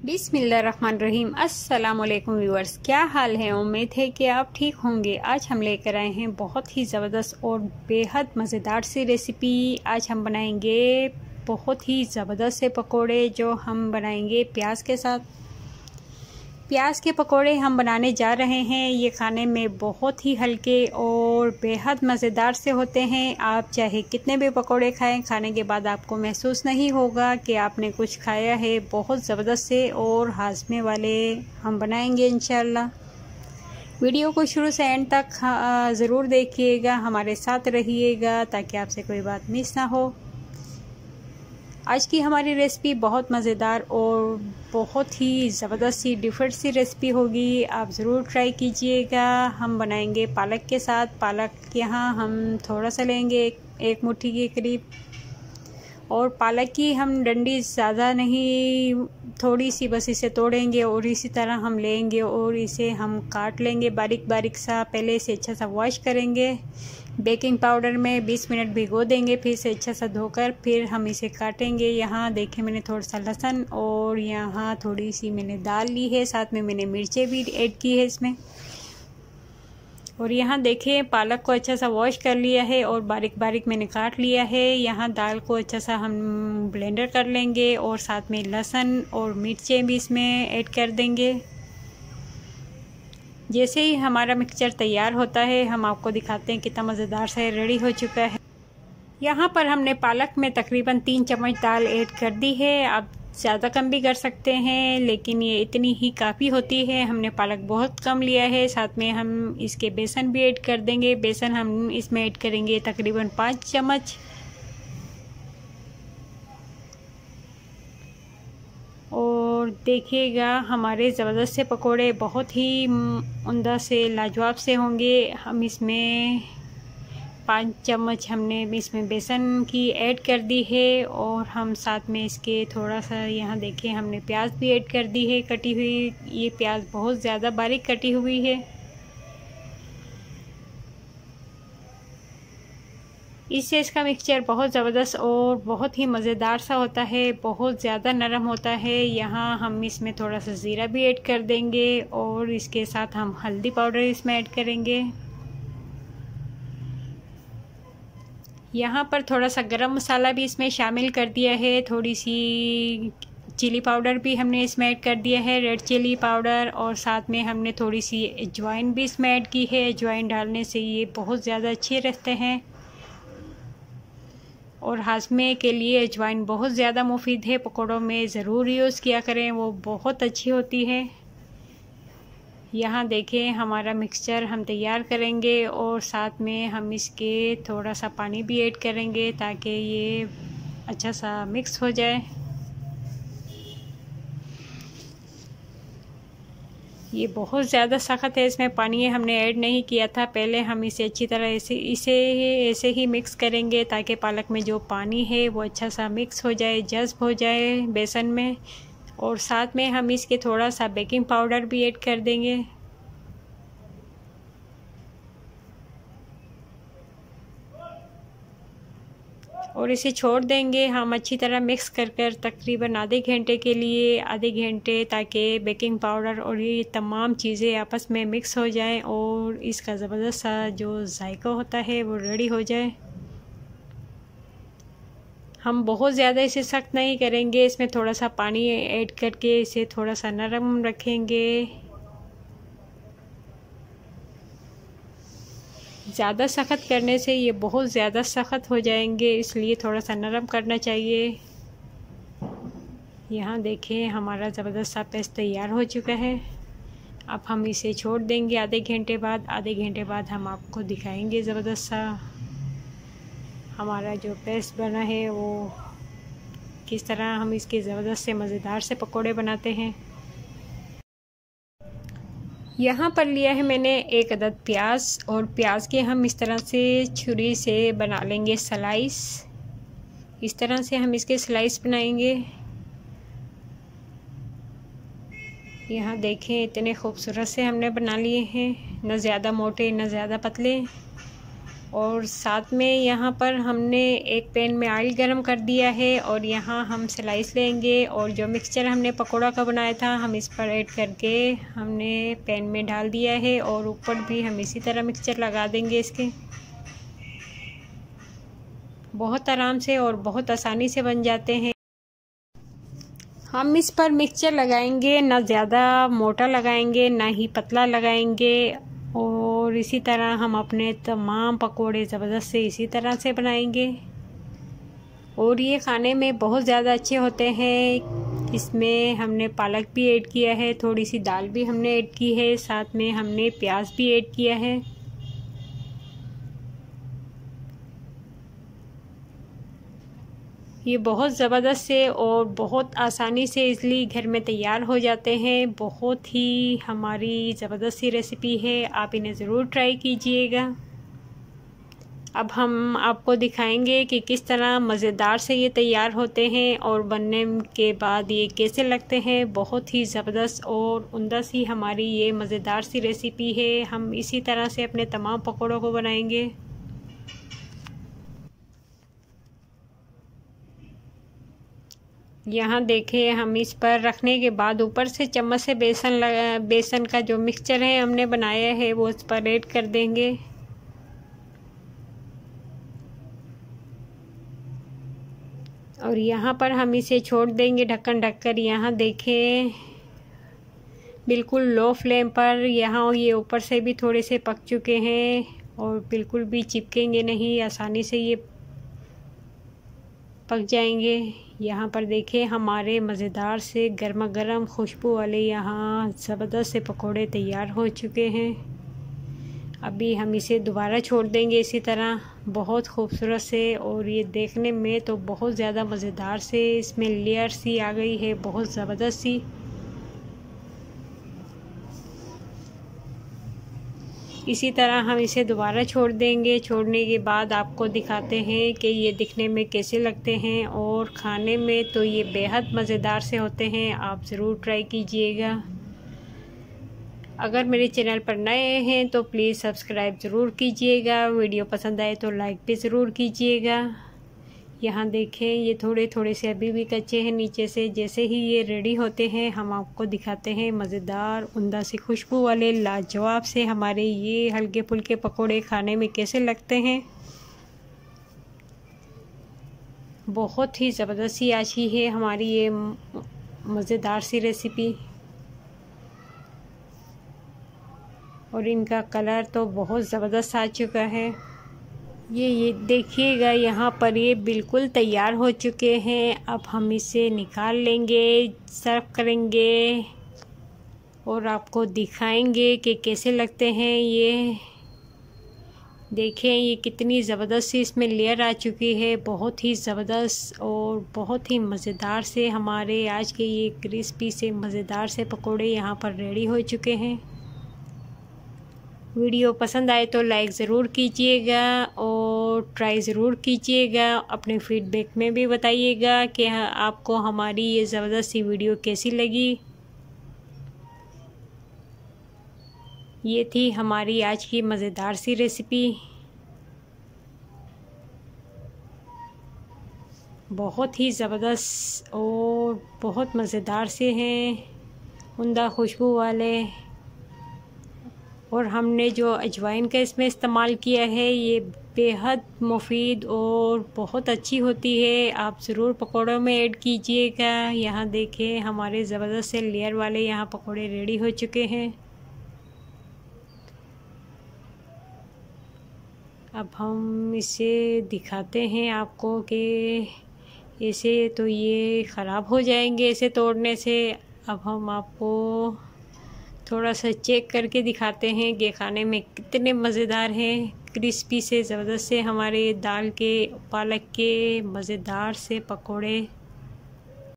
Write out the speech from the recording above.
बिस्मिल्लाहिर्रहमानिर्रहीम। अस्सलाम वालेकुम व्यूअर्स, क्या हाल है। उम्मीद है कि आप ठीक होंगे। आज हम लेकर आए हैं बहुत ही ज़बरदस्त और बेहद मज़ेदार सी रेसिपी। आज हम बनाएंगे बहुत ही ज़बरदस्त से पकोड़े जो हम बनाएंगे प्याज के साथ। प्याज के पकोड़े हम बनाने जा रहे हैं। ये खाने में बहुत ही हल्के और बेहद मज़ेदार से होते हैं। आप चाहे कितने भी पकोड़े खाएं, खाने के बाद आपको महसूस नहीं होगा कि आपने कुछ खाया है। बहुत ज़बरदस्त से और हाज़मे वाले हम बनाएंगे इंशाल्लाह। वीडियो को शुरू से एंड तक ज़रूर देखिएगा, हमारे साथ रहिएगा ताकि आपसे कोई बात मिस ना हो। आज की हमारी रेसिपी बहुत मज़ेदार और बहुत ही ज़बरदस्त सी डिफरेंट सी रेसिपी होगी। आप ज़रूर ट्राई कीजिएगा। हम बनाएंगे पालक के साथ। पालक यहाँ हम थोड़ा सा लेंगे, एक मुट्ठी के करीब। और पालक की हम डंडी ज़्यादा नहीं, थोड़ी सी बस इसे तोड़ेंगे और इसी तरह हम लेंगे और इसे हम काट लेंगे बारीक बारीक सा। पहले इसे अच्छा सा वॉश करेंगे, बेकिंग पाउडर में 20 मिनट भिगो देंगे, फिर से अच्छा सा धोकर फिर हम इसे काटेंगे। यहाँ देखें, मैंने थोड़ा सा लहसुन और यहाँ थोड़ी सी मैंने दाल ली है, साथ में मैंने मिर्चें भी ऐड की है इसमें। और यहाँ देखें, पालक को अच्छा सा वॉश कर लिया है और बारीक बारीक मैंने काट लिया है। यहाँ दाल को अच्छा सा हम ब्लेंडर कर लेंगे और साथ में लहसुन और मिर्चें भी इसमें ऐड कर देंगे। जैसे ही हमारा मिक्सचर तैयार होता है हम आपको दिखाते हैं कितना मज़ेदार से रेडी हो चुका है। यहाँ पर हमने पालक में तकरीबन 3 चम्मच दाल ऐड कर दी है। आप ज़्यादा कम भी कर सकते हैं, लेकिन ये इतनी ही काफ़ी होती है। हमने पालक बहुत कम लिया है। साथ में हम इसके बेसन भी ऐड कर देंगे। बेसन हम इसमें ऐड करेंगे तकरीबन 5 चम्मच। और देखिएगा, हमारे ज़बरदस्त से पकोड़े बहुत ही उम्दा से लाजवाब से होंगे। हम इसमें 5 चम्मच हमने इसमें बेसन की ऐड कर दी है और हम साथ में इसके थोड़ा सा यहाँ देखें हमने प्याज भी ऐड कर दी है कटी हुई। ये प्याज बहुत ज़्यादा बारीक कटी हुई है। इससे इसका मिक्सचर बहुत ज़बरदस्त और बहुत ही मज़ेदार सा होता है, बहुत ज़्यादा नरम होता है। यहाँ हम इसमें थोड़ा सा ज़ीरा भी ऐड कर देंगे और इसके साथ हम हल्दी पाउडर इसमें ऐड करेंगे। यहाँ पर थोड़ा सा गरम मसाला भी इसमें शामिल कर दिया है। थोड़ी सी चिली पाउडर भी हमने इसमें ऐड कर दिया है, रेड चिली पाउडर। और साथ में हमने थोड़ी सी अजवाइन भी इसमें ऐड की है। अजवाइन डालने से ये बहुत ज़्यादा अच्छे रहते हैं और हाजमे के लिए अजवाइन बहुत ज़्यादा मुफीद है। पकौड़ों में ज़रूर यूज़ किया करें, वो बहुत अच्छी होती है। यहाँ देखें, हमारा मिक्सचर हम तैयार करेंगे और साथ में हम इसके थोड़ा सा पानी भी ऐड करेंगे ताकि ये अच्छा सा मिक्स हो जाए। ये बहुत ज़्यादा सख्त है, इसमें पानी हमने ऐड नहीं किया था पहले। हम इसे अच्छी तरह ऐसे ही मिक्स करेंगे ताकि पालक में जो पानी है वो अच्छा सा मिक्स हो जाए, जज़्ब हो जाए बेसन में। और साथ में हम इसके थोड़ा सा बेकिंग पाउडर भी ऐड कर देंगे। और इसे छोड़ देंगे हम अच्छी तरह मिक्स कर तकरीबन आधे घंटे के लिए, आधे घंटे, ताकि बेकिंग पाउडर और ये तमाम चीज़ें आपस में मिक्स हो जाएं और इसका ज़बरदस्त सा जो जायका होता है वो रेडी हो जाए। हम बहुत ज़्यादा इसे सख्त नहीं करेंगे, इसमें थोड़ा सा पानी ऐड करके इसे थोड़ा सा नरम रखेंगे। ज़्यादा सख्त करने से ये बहुत ज़्यादा सख्त हो जाएंगे, इसलिए थोड़ा सा नरम करना चाहिए। यहाँ देखें, हमारा ज़बरदस्त सा पेस्ट तैयार हो चुका है। अब हम इसे छोड़ देंगे आधे घंटे बाद। आधे घंटे बाद हम आपको दिखाएंगे ज़बरदस्त सा हमारा जो पेस्ट बना है वो किस तरह हम इसके ज़बरदस्त से मज़ेदार से पकोड़े बनाते हैं। यहाँ पर लिया है मैंने 1 अदद प्याज और प्याज के हम इस तरह से छुरी से बना लेंगे स्लाइस। इस तरह से हम इसके स्लाइस बनाएंगे। यहाँ देखें, इतने खूबसूरत से हमने बना लिए हैं, न ज़्यादा मोटे न ज़्यादा पतले। और साथ में यहाँ पर हमने एक पैन में ऑयल गरम कर दिया है और यहाँ हम स्लाइस लेंगे और जो मिक्सचर हमने पकोड़ा का बनाया था हम इस पर ऐड करके हमने पैन में डाल दिया है और ऊपर भी हम इसी तरह मिक्सचर लगा देंगे इसके। बहुत आराम से और बहुत आसानी से बन जाते हैं। हम इस पर मिक्सचर लगाएंगे, ना ज़्यादा मोटा लगाएंगे ना ही पतला लगाएंगे और इसी तरह हम अपने तमाम पकोड़े ज़बरदस्त से इसी तरह से बनाएंगे और ये खाने में बहुत ज़्यादा अच्छे होते हैं। इसमें हमने पालक भी ऐड किया है, थोड़ी सी दाल भी हमने ऐड की है, साथ में हमने प्याज भी ऐड किया है। ये बहुत ज़बरदस्त से और बहुत आसानी से इजली घर में तैयार हो जाते हैं। बहुत ही हमारी ज़बरदस्त सी रेसिपी है, आप इन्हें ज़रूर ट्राई कीजिएगा। अब हम आपको दिखाएंगे कि किस तरह मज़ेदार से ये तैयार होते हैं और बनने के बाद ये कैसे लगते हैं। बहुत ही ज़बरदस्त और उम्दा सी हमारी ये मज़ेदार सी रेसिपी है। हम इसी तरह से अपने तमाम पकौड़ों को बनाएंगे। यहाँ देखें, हम इस पर रखने के बाद ऊपर से चम्मच से बेसन का जो मिक्सचर है हमने बनाया है वो इस पर ऐड कर देंगे। और यहाँ पर हम इसे छोड़ देंगे ढक्कन ढककर। यहाँ देखें, बिल्कुल लो फ्लेम पर। यहाँ ये ऊपर से भी थोड़े से पक चुके हैं और बिल्कुल भी चिपकेंगे नहीं, आसानी से ये पक जाएंगे। यहाँ पर देखें, हमारे मज़ेदार से गर्मा गर्म खुशबू वाले यहाँ ज़बरदस्त से पकोड़े तैयार हो चुके हैं। अभी हम इसे दोबारा छोड़ देंगे इसी तरह, बहुत खूबसूरत से। और ये देखने में तो बहुत ज़्यादा मज़ेदार से इसमें लेयर सी आ गई है, बहुत ज़बरदस्त सी। इसी तरह हम इसे दोबारा छोड़ देंगे। छोड़ने के बाद आपको दिखाते हैं कि ये दिखने में कैसे लगते हैं और खाने में तो ये बेहद मज़ेदार से होते हैं। आप ज़रूर ट्राई कीजिएगा। अगर मेरे चैनल पर नए हैं तो प्लीज़ सब्सक्राइब ज़रूर कीजिएगा। वीडियो पसंद आए तो लाइक भी ज़रूर कीजिएगा। यहाँ देखें, ये थोड़े थोड़े से अभी भी कच्चे हैं नीचे से। जैसे ही ये रेडी होते हैं हम आपको दिखाते हैं मज़ेदार उम्दा सी खुशबू वाले लाजवाब से हमारे ये हल्के फुल्के पकोड़े खाने में कैसे लगते हैं। बहुत ही ज़बरदस्त सी आज ही है हमारी ये मज़ेदार सी रेसिपी। और इनका कलर तो बहुत ज़बरदस्त आ चुका है। ये देखिएगा, यहाँ पर ये बिल्कुल तैयार हो चुके हैं। अब हम इसे निकाल लेंगे, सर्व करेंगे और आपको दिखाएंगे कि कैसे लगते हैं। ये देखें, ये कितनी ज़बरदस्त सी इसमें लेयर आ चुकी है। बहुत ही ज़बरदस्त और बहुत ही मज़ेदार से हमारे आज के ये क्रिस्पी से मज़ेदार से पकोड़े यहाँ पर रेडी हो चुके हैं। वीडियो पसंद आए तो लाइक ज़रूर कीजिएगा और ट्राई ज़रूर कीजिएगा। अपने फीडबैक में भी बताइएगा कि आपको हमारी ये ज़बरदस्त सी वीडियो कैसी लगी। ये थी हमारी आज की मज़ेदार सी रेसिपी। बहुत ही ज़बरदस्त और बहुत मज़ेदार से हैं, उम्दा खुशबू वाले। और हमने जो अजवाइन का इसमें इस्तेमाल किया है ये बेहद मुफीद और बहुत अच्छी होती है। आप ज़रूर पकोड़ों में ऐड कीजिएगा। यहाँ देखें, हमारे ज़बरदस्त से लेयर वाले यहाँ पकोड़े रेडी हो चुके हैं। अब हम इसे दिखाते हैं आपको कि ऐसे तो ये ख़राब हो जाएंगे ऐसे तोड़ने से। अब हम आपको थोड़ा सा चेक करके दिखाते हैं कि खाने में कितने मज़ेदार हैं। क्रिस्पी से ज़बरदस्त से हमारे दाल के पालक के मज़ेदार से पकोड़े